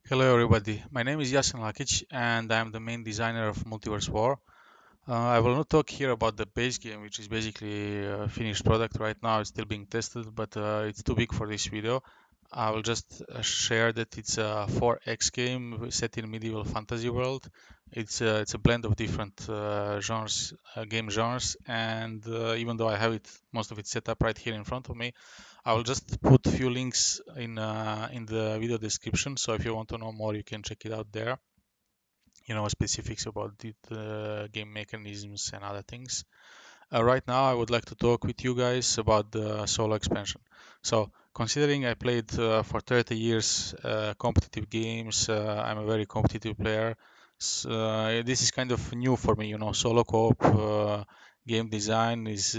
Hello everybody, my name is Jasen Lakic and I'm the main designer of Multiverse War. I will not talk here about the base game, which is basically a finished product right now. It's still being tested, but it's too big for this video. I will just share that it's a 4X game set in medieval fantasy world. It's a blend of different genres, game genres, and even though I have it most of it set up right here in front of me, I will just put a few links in the video description. So if you want to know more, you can check it out there. You know specifics about the game mechanisms and other things. Right now, I would like to talk with you guys about the solo expansion. So, considering I played for 30 years competitive games, I'm a very competitive player. This is kind of new for me, you know. Solo co-op game design is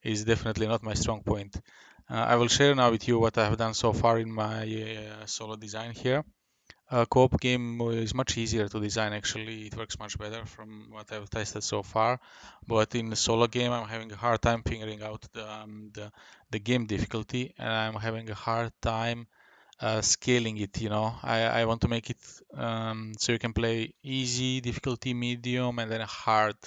is definitely not my strong point. I will share now with you what I have done so far in my solo design here. A co-op game is much easier to design actually. It works much better from what I've tested so far. But in the solo game, I'm having a hard time figuring out the game difficulty, and I'm having a hard time scaling it. You know, I want to make it so you can play easy difficulty, medium, and then hard.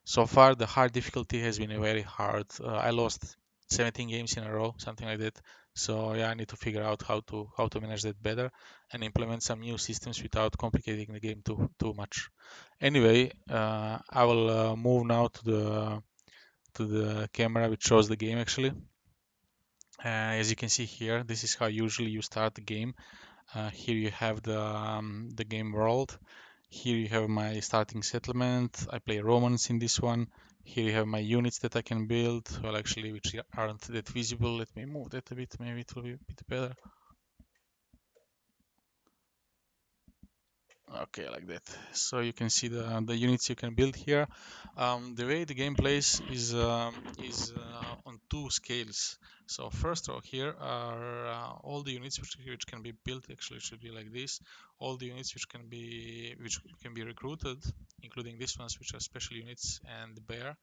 So far, the hard difficulty has been very hard. I lost 17 games in a row, something like that. So yeah, I need to figure out how to manage that better and implement some new systems without complicating the game too much. Anyway, I will move now to the camera which shows the game actually. As you can see here, this is how usually you start the game. Here you have the game world. Here you have my starting settlement. I play Romans in this one. Here you have my units that I can build. Well, actually, which aren't that visible. Let me move that a bit. Maybe it will be a bit better. Okay, like that. So you can see the units you can build here. The way the game plays is on two scales. So first row here are all the units which can be built. Actually, it should be like this. All the units which can be recruited, including these ones which are special units and the bear.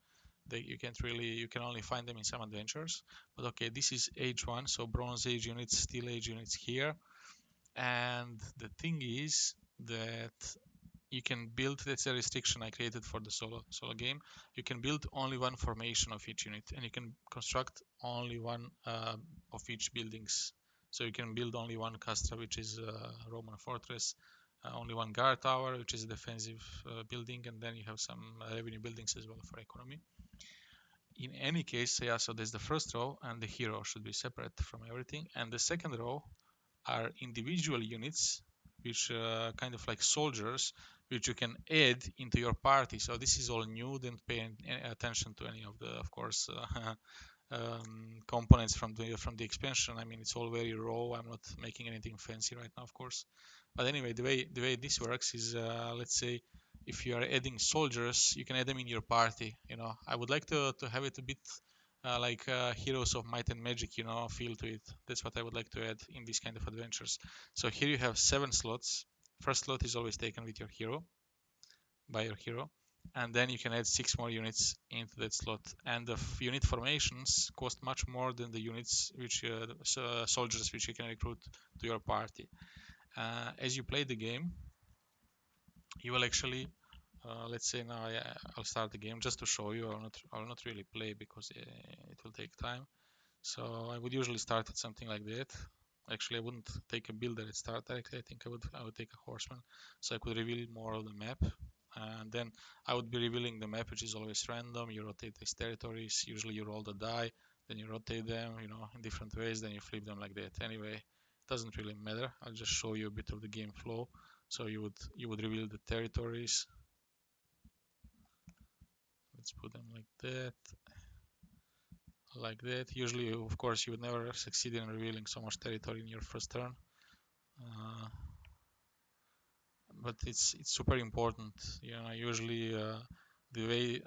You can only find them in some adventures. But okay, this is age one, so Bronze Age units, Steel Age units here. And the thing is that you can build, that's a restriction I created for the solo game. You can build only one formation of each unit, and you can construct only one of each buildings. So you can build only one castra, which is a Roman fortress, only one guard tower, which is a defensive building, and then you have some revenue buildings as well for economy. In any case, yeah, so there's the first row, and the hero should be separate from everything, and the second row are individual units, which kind of like soldiers, which you can add into your party. So this is all new. Don't pay any attention to any of the, of course, components from the expansion. I mean, it's all very raw. I'm not making anything fancy right now, of course. But anyway, the way this works is, let's say, if you are adding soldiers, you can add them in your party. You know, I would like to have it a bit like Heroes of Might and Magic, you know, feel to it. That's what I would like to add in these kind of adventures. So here you have 7 slots. First slot is always taken with your hero, by your hero, and then you can add 6 more units into that slot. And the unit formations cost much more than the units which soldiers which you can recruit to your party. As you play the game, you will actually let's say now I'll start the game just to show you. I will not really play because it will take time. So I would usually start at something like that. Actually, I wouldn't take a builder at start directly. I think I would take a horseman, so I could reveal more of the map. And then I would be revealing the map, which is always random. You rotate these territories. Usually you roll the die, then you rotate them, you know, in different ways. Then you flip them like that. Anyway, it doesn't really matter. I'll just show you a bit of the game flow. So you would reveal the territories. Let's put them like that. Like that. Usually, of course, you would never succeed in revealing so much territory in your first turn, uh, but it's super important. You know, usually the way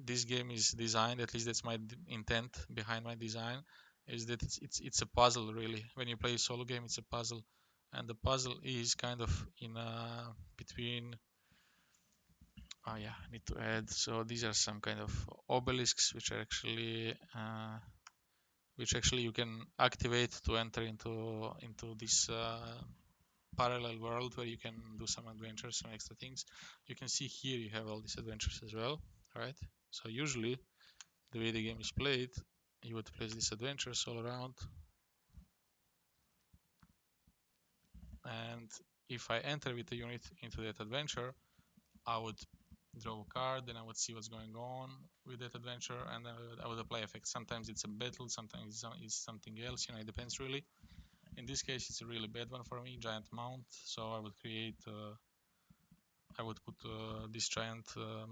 this game is designed, at least that's my intent behind my design, is that it's a puzzle really. When you play a solo game, it's a puzzle, and the puzzle is kind of in between. Oh yeah, I need to add. So these are some kind of obelisks which actually you can activate to enter into this parallel world where you can do some adventures, some extra things. You can see here you have all these adventures as well, right? So usually the way the game is played, you would place these adventures all around, and if I enter with a unit into that adventure, I would draw a card, then I would see what's going on with that adventure, and then I would apply effects. Sometimes it's a battle, sometimes it's something else, it depends really. In this case, it's a really bad one for me, giant mount. So I would create, I would put this giant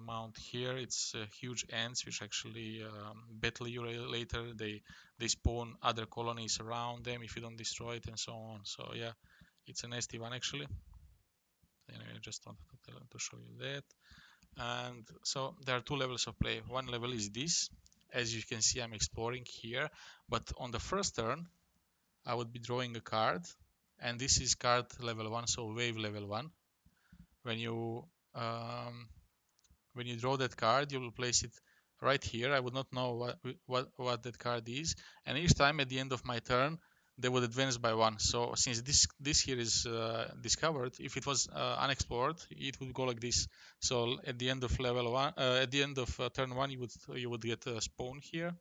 mount here. It's huge ants which actually battle you later. They spawn other colonies around them if you don't destroy it, and so on. So yeah, it's a nasty one actually. Anyway, I just wanted to show you that. And so there are two levels of play. One level is this. As you can see, I'm exploring here, but on the first turn, I would be drawing a card, and this is card level 1, so wave level 1. When you um, when you draw that card, you will place it right here. I would not know what that card is, and each time at the end of my turn, they would advance by 1. So since this here is discovered, if it was unexplored, it would go like this. So at the end of level 1, at the end of turn 1, you would get a spawn here,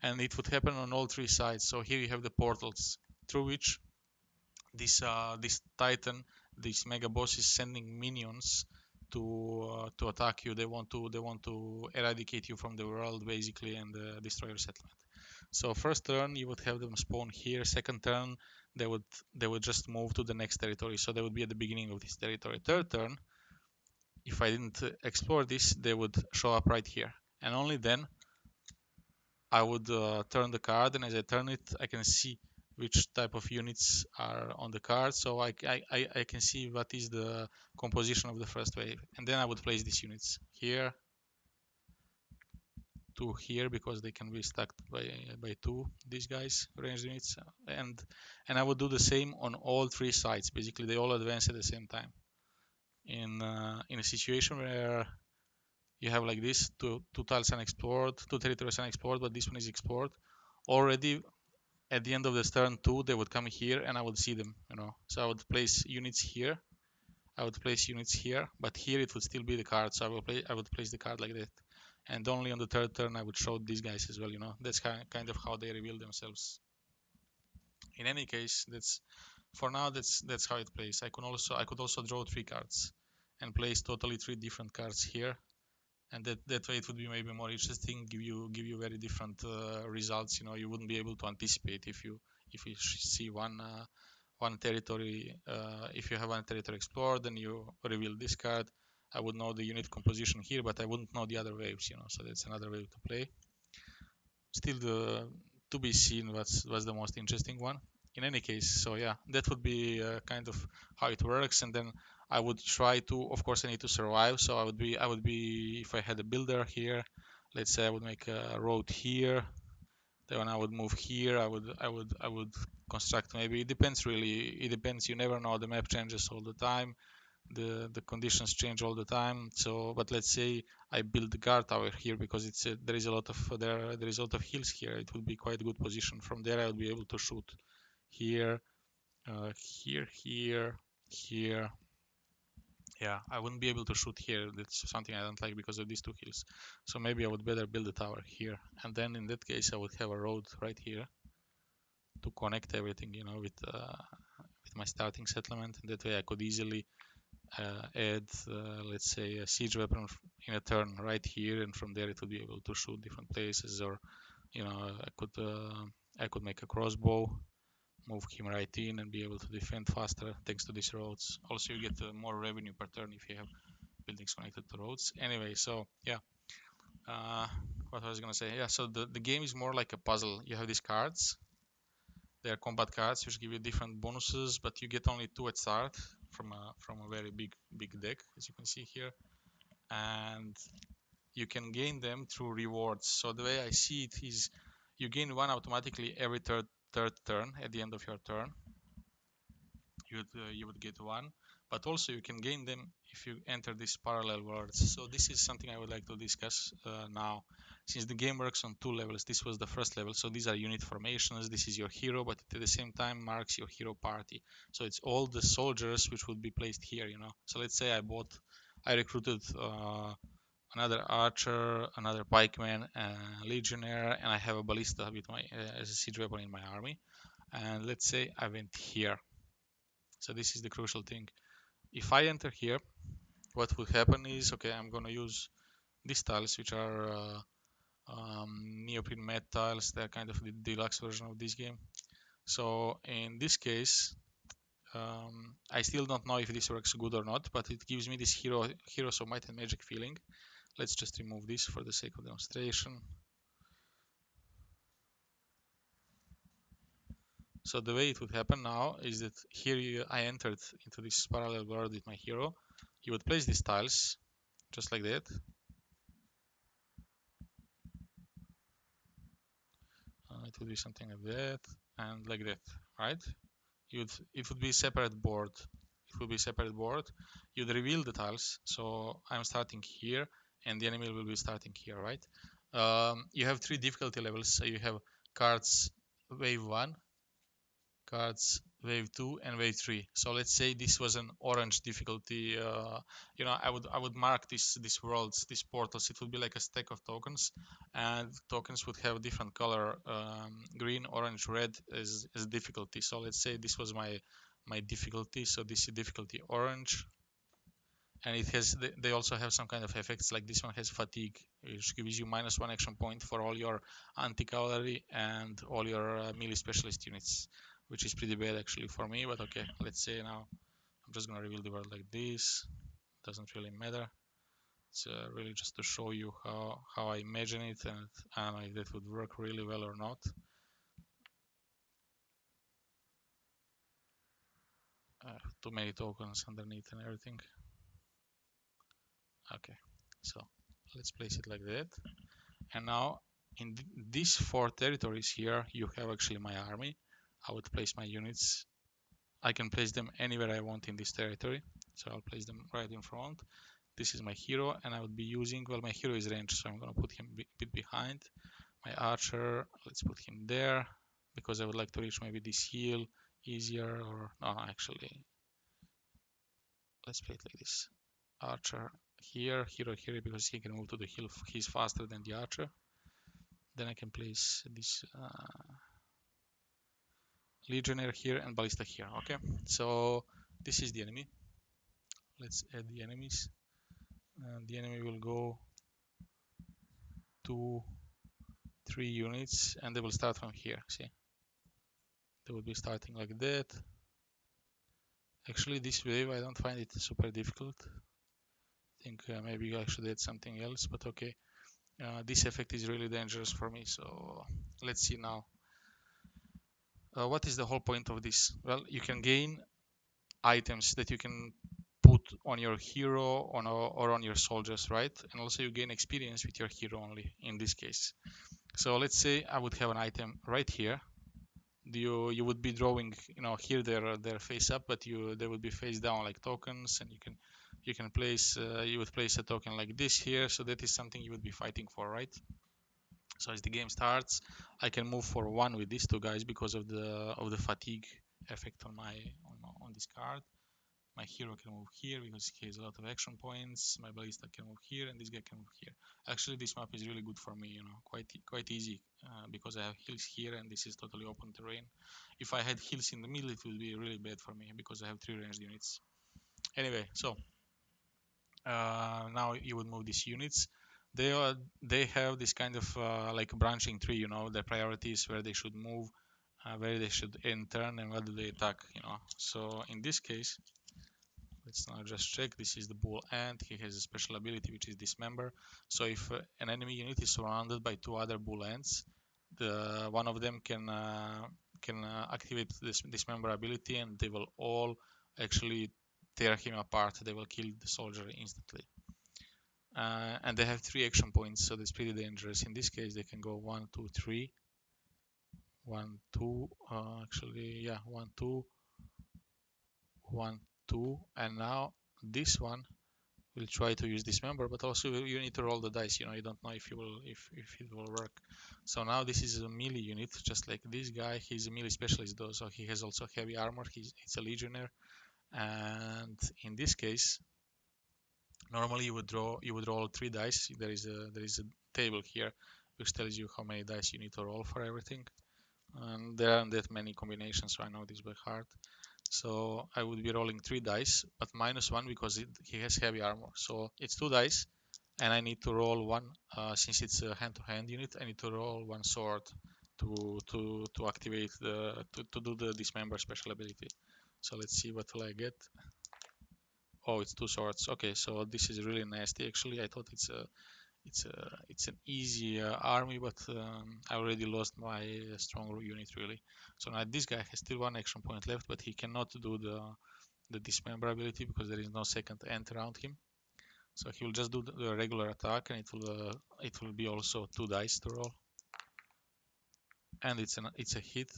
and it would happen on all three sides. So here you have the portals through which this Titan, this mega boss, is sending minions to attack you. They want to eradicate you from the world basically, and destroy your settlement. So first turn you would have them spawn here. Second turn they would just move to the next territory. So they would be at the beginning of this territory. Third turn, if I didn't explore this, they would show up right here, and only then I would turn the card, and as I turn it, I can see which type of units are on the card, so I can see what is the composition of the first wave, and then I would place these units here to here because they can be stacked by two, these guys, ranged units, and I would do the same on all three sides. Basically, they all advance at the same time. In a situation where you have like this, two tiles unexplored, two territories unexplored, but this one is explored already. At the end of the turn 2, they would come here and I would see them. So I would place units here. I would place units here, but here it would still be the card. So I would place the card like that. And only on the third turn I would show these guys as well. That's kind of how they reveal themselves. In any case, for now that's how it plays. I could also draw 3 cards and place totally 3 different cards here, and that way it would be maybe more interesting, give you very different results. You wouldn't be able to anticipate if you see one territory. If you have one territory explored, then you reveal this card. I would know the unit composition here, but I wouldn't know the other waves. So that's another way to play. Still to be seen what's the most interesting one. In any case, so yeah, that would be kind of how it works. And then I would try to, of course I need to survive, so I would be if I had a builder here, let's say I would make a road here, then I would move here. I would construct, maybe it depends, really it depends, you never know, the map changes all the time, the conditions change all the time. So but let's say I build the guard tower here because there is a lot of hills here. It would be quite a good position. From there I would be able to shoot here, here, here. Yeah, I wouldn't be able to shoot here. That's something I don't like because of these 2 hills. So maybe I would better build a tower here, and then in that case I would have a road right here to connect everything, with my starting settlement. And that way I could easily add, let's say, a siege weapon in a turn right here, and from there it would be able to shoot different places. Or I could make a crossbow, move him right in, and be able to defend faster thanks to these roads. Also, you get more revenue per turn if you have buildings connected to roads. Anyway, so yeah, what was I gonna say? Yeah, so the game is more like a puzzle. You have these cards. They are combat cards which give you different bonuses, but you get only 2 at start from a very big deck, as you can see here, and you can gain them through rewards. So the way I see it is, you gain 1 automatically every third turn. At the end of your turn, you would get 1, but also you can gain them if you enter these parallel worlds. So this is something I would like to discuss now. since the game works on 2 levels, this was the first level. So these are unit formations. This is your hero, but at the same time marks your hero party. So it's all the soldiers which would be placed here, you know. So let's say I recruited another archer, another pikeman, legionnaire, and I have a ballista with my as a siege weapon in my army. And let's say I went here. So this is the crucial thing. If I enter here, what will happen is, okay, I'm gonna use these tiles, which are neoprene matte tiles. They're kind of the deluxe version of this game. So in this case, I still don't know if this works good or not, but it gives me this Heroes of Might and Magic feeling. Let's just remove this for the sake of demonstration. So the way it would happen now is that here I entered into this parallel world with my hero. You would place these tiles just like that. It would be something like that and like that, right? It would be separate board. It would be separate board. You'd reveal the tiles. So I'm starting here, and the enemy will be starting here, right? You have 3 difficulty levels. So you have cards wave 1, cards wave 2, and wave 3. So let's say this was an orange difficulty. You know, I would mark these worlds, these portals. It would be like a stack of tokens, and tokens would have different color, green, orange, red as difficulty. So let's say this was my difficulty. So this is difficulty orange, and it has they also have some kind of effects, like this one has fatigue, which gives you -1 action point for all your anti-cavalry and all your melee specialist units, which is pretty bad actually for me, but okay, let's say now I'm just gonna reveal the world like this. Doesn't really matter. It's really just to show you how I imagine it, and I don't know if that would work really well or not. Too many tokens underneath and everything. Okay, so let's place it like that. And now in these 4 territories here, you have actually my army. I would place my units. I can place them anywhere I want in this territory. So I'll place them right in front. This is my hero, and I would be using, well, my hero is ranged, so I'm going to put him a bit behind. My archer, let's put him there, because I would like to reach maybe this hill easier, or no, actually, let's play it like this. Archer here, hero here, because he can move to the hill. He's faster than the archer. Then I can place this legionnaire here and ballista here. Okay, so this is the enemy. Let's add the enemies, and the enemy will go 2, 3 units, and they will start from here. See, they will be starting like that. Actually, this wave I don't find it super difficult. I think maybe I should add something else, but okay. This effect is really dangerous for me, so let's see now. What is the whole point of this? Well, you can gain items that you can put on your hero or on your soldiers, right? And also you gain experience with your hero only in this case. So let's say I would have an item right here. You would be drawing, you know, here they're face up, but they would be face down like tokens, and you can place you would place a token like this here. So that is something you would be fighting for, right? So as the game starts, I can move for 1 with these 2 guys because of the fatigue effect on this card. My hero can move here because he has a lot of action points. My ballista can move here, and this guy can move here. Actually, this map is really good for me, you know, quite easy because I have hills here, and this is totally open terrain. If I had hills in the middle, it would be really bad for me because I have 3 ranged units. Anyway, so now you would move these units. They have this kind of like branching tree, you know, their priorities, where they should move, where they should enter, and what do they attack, you know. So in this case, let's now just check. This is the bull ant. He has a special ability, which is dismember. So if an enemy unit is surrounded by 2 other bull ants, one of them can activate this dismember ability, and they will all actually tear him apart. They will kill the soldier instantly. And they have 3 action points, so that's pretty dangerous. In this case, they can go 1, 2, 3. 1, 2. Actually, yeah, 1, 2, 1, 2, and now this one will try to use this member, but also you need to roll the dice. You know, you don't know if you will if it will work. So now this is a melee unit, just like this guy. He's a melee specialist though, so he has also heavy armor. He's a legionnaire, and in this case, normally you would roll 3 dice. There is a table here which tells you how many dice you need to roll for everything, and there aren't that many combinations, so I know this by heart. So I would be rolling 3 dice, but -1 because he has heavy armor. So it's 2 dice, and I need to roll one. Since it's a hand-to-hand unit, I need to roll one sword to activate to do the dismember special ability. So let's see what will I get. Oh, it's 2 swords. Okay, so this is really nasty. Actually, I thought it's an easy army, but I already lost my strong unit really. So now this guy has still 1 action point left, but he cannot do the dismember ability because there is no second ant around him. So he will just do the regular attack, and it will be also 2 dice to roll, and it's a hit.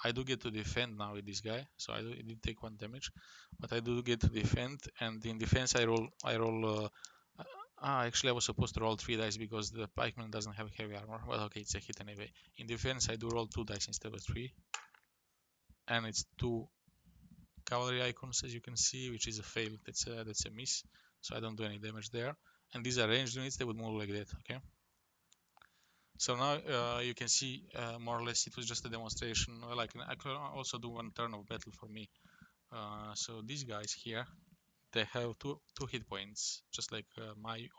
I do get to defend now with this guy, so I did take 1 damage, but I do get to defend, and in defense I roll. Actually, I was supposed to roll 3 dice because the pikeman doesn't have heavy armor. Well, okay, it's a hit anyway. In defense, I do roll 2 dice instead of 3, and it's 2 cavalry icons, as you can see, which is a fail. That's a miss, so I don't do any damage there. And these are ranged units; they would move like that. Okay. So now you can see more or less it was just a demonstration. Well, I can also do 1 turn of battle for me. So these guys here, they have two hit points, just like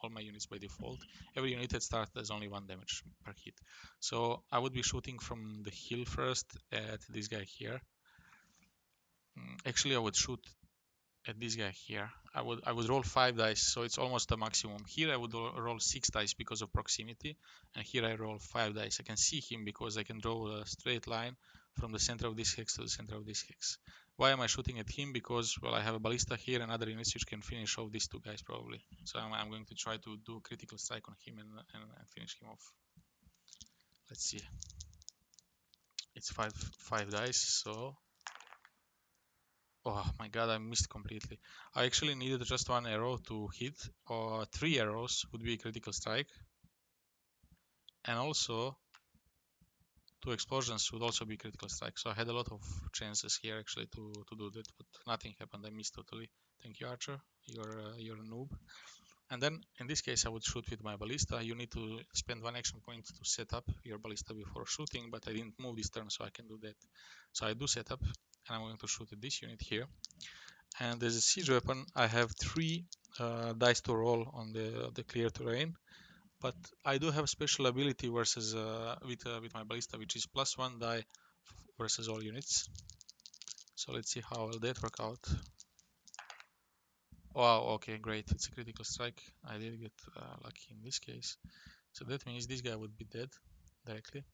all my units by default. Every unit that starts does only 1 damage per hit. So I would be shooting from the hill first at this guy here. Actually, I would shoot at this guy here. I would roll 5 dice, so it's almost the maximum. Here I would roll 6 dice because of proximity, and here I roll 5 dice. I can see him because I can draw a straight line from the center of this hex to the center of this hex. Why am I shooting at him? Because, well, I have a ballista here and other units which can finish off these 2 guys probably. So I'm going to try to do a critical strike on him and finish him off. Let's see. It's five dice, so oh my god, I missed completely. I actually needed just 1 arrow to hit, or 3 arrows would be a critical strike. And also, 2 explosions would also be critical strike. So I had a lot of chances here actually to do that, but nothing happened. I missed totally. Thank you, Archer. You're a noob. And then in this case, I would shoot with my ballista. You need to spend 1 action point to set up your ballista before shooting, but I didn't move this turn, so I can do that. So I do set up, and I'm going to shoot at this unit here. And as a siege weapon, I have 3 dice to roll on the clear terrain, but I do have special ability versus with my ballista, which is +1 die versus all units. So let's see how will that work out. Wow, okay, great, it's a critical strike. I did get lucky in this case. So that means this guy would be dead directly.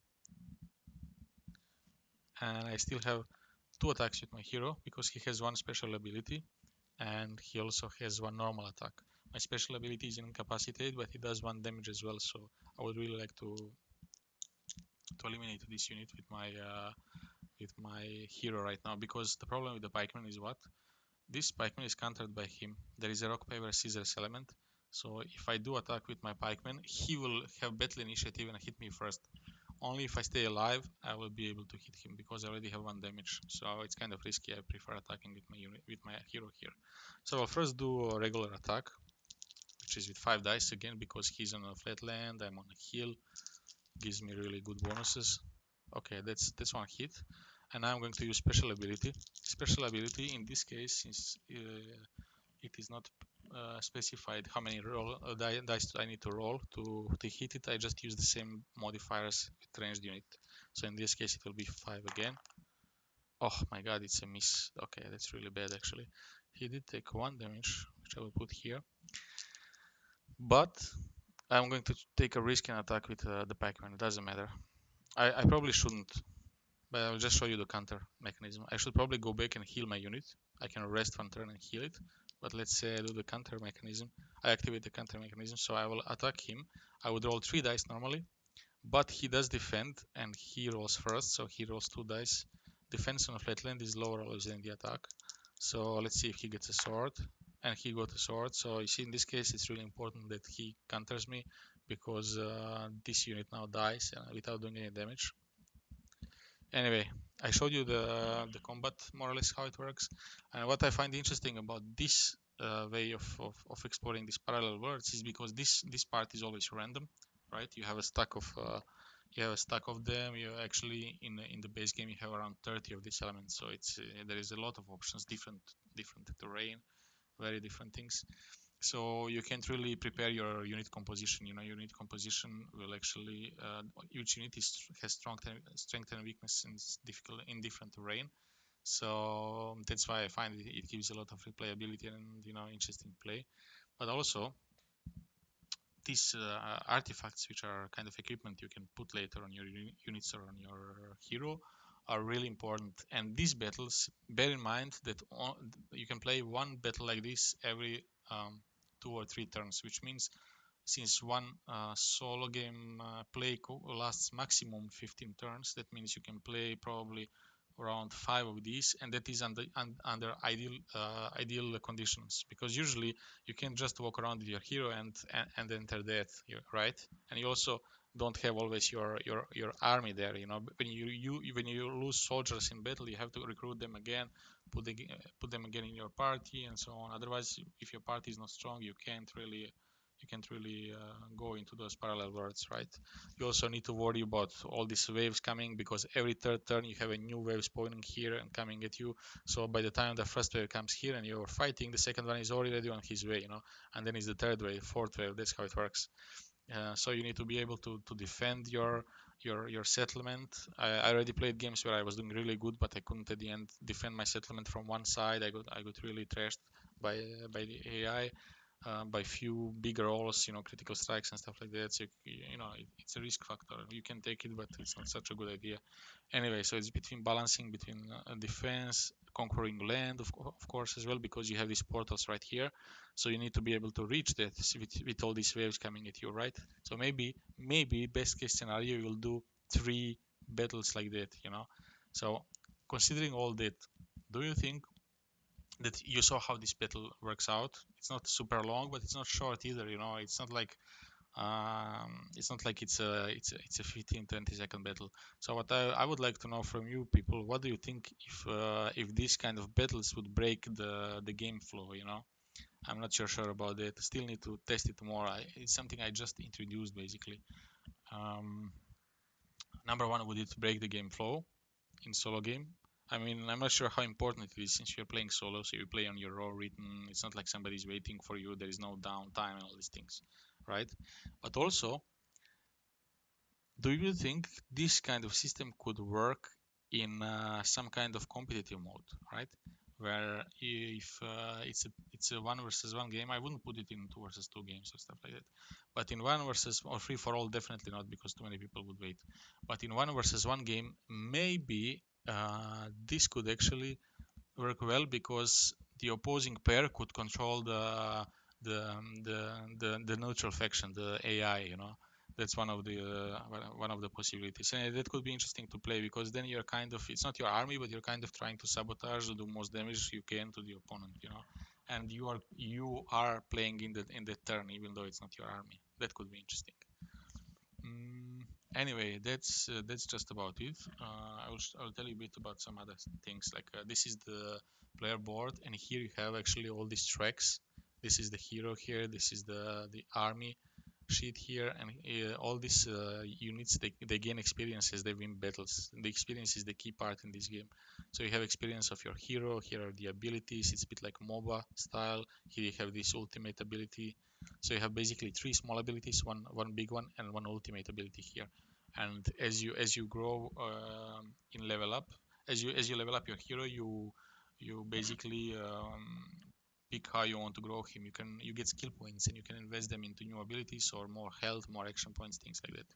And I still have 2 attacks with my hero because he has 1 special ability, and he also has 1 normal attack. My special ability is incapacitate, but he does 1 damage as well, so I would really like to eliminate this unit with my hero right now, because the problem with the pikeman is what? This pikeman is countered by him. There is a rock, paper, scissors element, so if I do attack with my pikeman, he will have battle initiative and hit me first. Only if I stay alive, I will be able to hit him because I already have 1 damage. So it's kind of risky. I prefer attacking with my hero here. So I'll first do a regular attack, which is with 5 dice again because he's on a flat land. I'm on a hill. Gives me really good bonuses. Okay, that's 1 hit. And now I'm going to use special ability. Special ability in this case, since it is not specified how many dice I need to roll to hit it, I just use the same modifiers with ranged unit. So in this case it will be 5 again. Oh my god, it's a miss. Okay, that's really bad actually. He did take 1 damage, which I will put here. But I'm going to take a risk and attack with the pikeman. It doesn't matter. I probably shouldn't, but I'll just show you the counter mechanism. I should probably go back and heal my unit. I can rest 1 turn and heal it. But let's say I do the counter mechanism. I activate the counter mechanism, so I will attack him. I would roll 3 dice normally, but he does defend and he rolls first, so he rolls 2 dice. Defense on a flatland is lower always than the attack. So let's see if he gets a sword. and he got a sword. So you see, in this case, it's really important that he counters me, because this unit now dies without doing any damage. Anyway, I showed you the combat, more or less how it works. And what I find interesting about this way of exploring these parallel worlds is because this part is always random, right? You have a stack of them. You actually, in the base game, you have around 30 of these elements, so it's there is a lot of options, different terrain, very different things. So you can't really prepare your unit composition. Unit composition will actually each unit has strength and weakness in different terrain. So that's why I find it gives a lot of replayability and interesting play. But also, these artifacts, which are kind of equipment you can put later on your units or on your hero, are really important. And these battles, bear in mind that you can play one battle like this every 2 or 3 turns, which means, since one solo game play lasts maximum 15 turns, that means you can play probably around 5 of these, and that is under ideal conditions, because usually you can just walk around with your hero and enter that, right? And you also don't have always your army there. When you lose soldiers in battle, you have to recruit them again, put them again in your party, and so on. Otherwise, if your party is not strong, you can't really go into those parallel worlds, right? You also need to worry about all these waves coming, because every third turn you have a new wave spawning here and coming at you. So by the time the first wave comes here and you're fighting, the second one is already on his way, and then it's the third wave, fourth wave. That's how it works. So you need to be able to defend your settlement. I already played games where I was doing really good, but I couldn't at the end defend my settlement from one side. I got really trashed by the AI, by few bigger rolls, critical strikes and stuff like that. So it's a risk factor. You can take it, but it's not such a good idea. Anyway, so it's between balancing between defense, conquering land, of course, as well, because you have these portals right here. So you need to be able to reach that with all these waves coming at you, right? So maybe best case scenario, you'll do 3 battles like that. So considering all that, do you think that you saw how this battle works out? It's not super long, but it's not short either. It's not like it's a 15-20 second battle. So what I would like to know from you people, what do you think if these kind of battles would break the game flow? I'm not sure about that. Still need to test it more. It's something I just introduced basically. Um, Number one, would it break the game flow in solo game? I mean, I'm not sure how important it is, since you're playing solo, so you play on your raw written. It's not like somebody's waiting for you. There is no downtime and all these things, right? But also, do you think this kind of system could work in some kind of competitive mode, right? Where if it's a one versus one game, I wouldn't put it in 2 versus 2 games or stuff like that. But in one versus or free for all, definitely not, because too many people would wait. But in one versus one game, maybe this could actually work well, because the opposing pair could control the neutral faction, the AI. That's one of the possibilities, and that could be interesting to play, because then you're kind of, it's not your army, but you're kind of trying to sabotage, to do most damage you can to the opponent. And you are playing in that turn, even though it's not your army. That could be interesting. Mm, anyway, that's just about it. I'll tell you a bit about some other things. Like this is the player board, and here you have actually all these tracks. This is the hero here. This is the army sheet here, and all these units, they gain experience as they win battles. The experience is the key part in this game. So you have experience of your hero. Here are the abilities. It's a bit like MOBA style. Here you have this ultimate ability. So you have basically 3 small abilities, one big one, and one ultimate ability here. And as you grow in level up, as you level up your hero, you basically pick how you want to grow him. You get skill points, and you can invest them into new abilities or more health, more action points, things like that.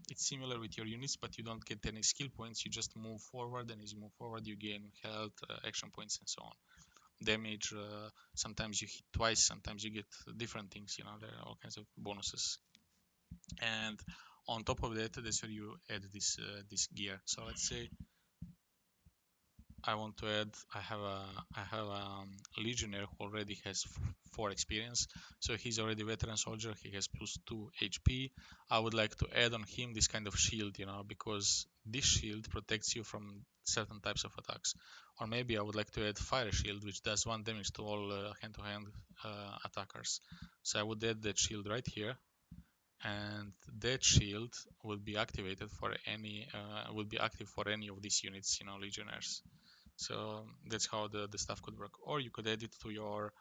It's similar with your units, but you don't get any skill points. You just move forward, and as you move forward, you gain health, action points, and so on. Damage. Sometimes you hit twice. Sometimes you get different things. There are all kinds of bonuses. And on top of that, that's where you add this gear. So let's say I want to add, I have a legionnaire who already has 4 experience, so he's already veteran soldier. He has +2 HP. I would like to add on him this kind of shield, because this shield protects you from certain types of attacks. Or maybe I would like to add fire shield, which does 1 damage to all hand-to-hand attackers. So I would add that shield right here, and that shield will be activated for any will be active for any of these units, legionnaires. So that's how the stuff could work. Or you could add it to your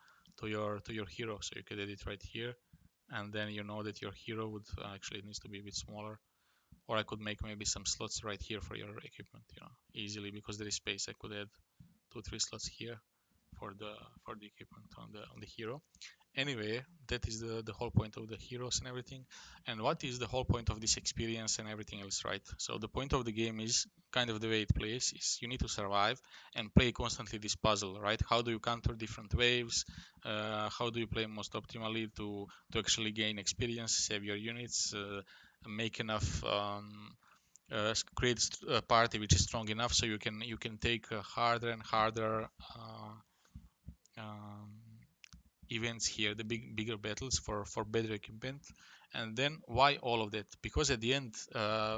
hero. So you could add it right here, and then you know that your hero would actually needs to be a bit smaller. Or I could make maybe some slots right here for your equipment, easily, because there is space. I could add 2 3 slots here for the equipment on the hero. Anyway, that is the whole point of the heroes and everything. And what is the whole point of this experience and everything else, right? So the point of the game is kind of the way it plays is you need to survive and play constantly this puzzle, right? How do you counter different waves? How do you play most optimally to actually gain experience, save your units, make enough create a party which is strong enough so you can take harder and harder um, events here, the bigger battles for better equipment. And then why all of that? Because at the end,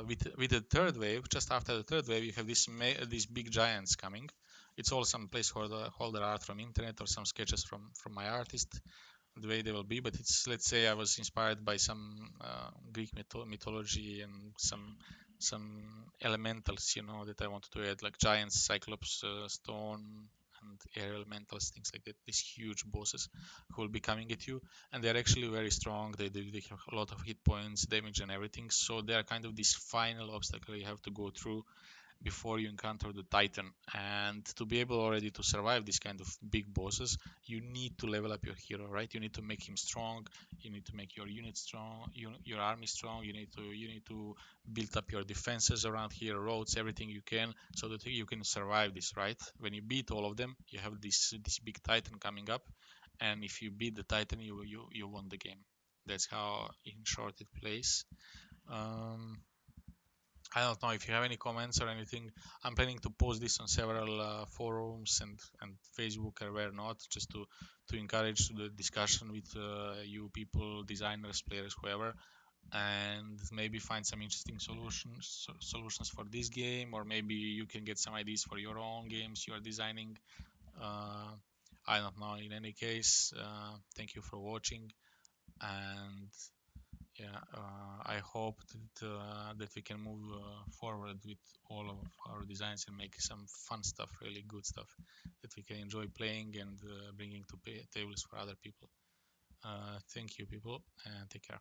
with the third wave, just after the third wave, you have these big giants coming. It's all some placeholder art from internet or some sketches from my artist, the way they will be. But it's, let's say I was inspired by some Greek mythology and some elementals, that I wanted to add, like giants, cyclops, stone, and air elementals, things like that. These huge bosses who will be coming at you, and they're actually very strong. They have a lot of hit points, damage, and everything. So they are kind of this final obstacle you have to go through before you encounter the Titan. And to be able already to survive these kind of big bosses, you need to level up your hero, right? You need to make him strong. You need to make your unit strong, your army strong. You need to build up your defenses around here, roads, everything you can, so that you can survive this, right? When you beat all of them, you have this big Titan coming up, and if you beat the Titan, you won the game. That's how, in short, it plays. Um, I don't know if you have any comments or anything. I'm planning to post this on several forums and Facebook or where not, just to encourage the discussion with you people, designers, players, whoever, and maybe find some interesting solutions for this game, or maybe you can get some ideas for your own games you are designing. Uh, I don't know. In any case, thank you for watching, and yeah, I hope that we can move forward with all of our designs and make some fun stuff, really good stuff that we can enjoy playing and bringing to tables for other people. Thank you, people, and take care.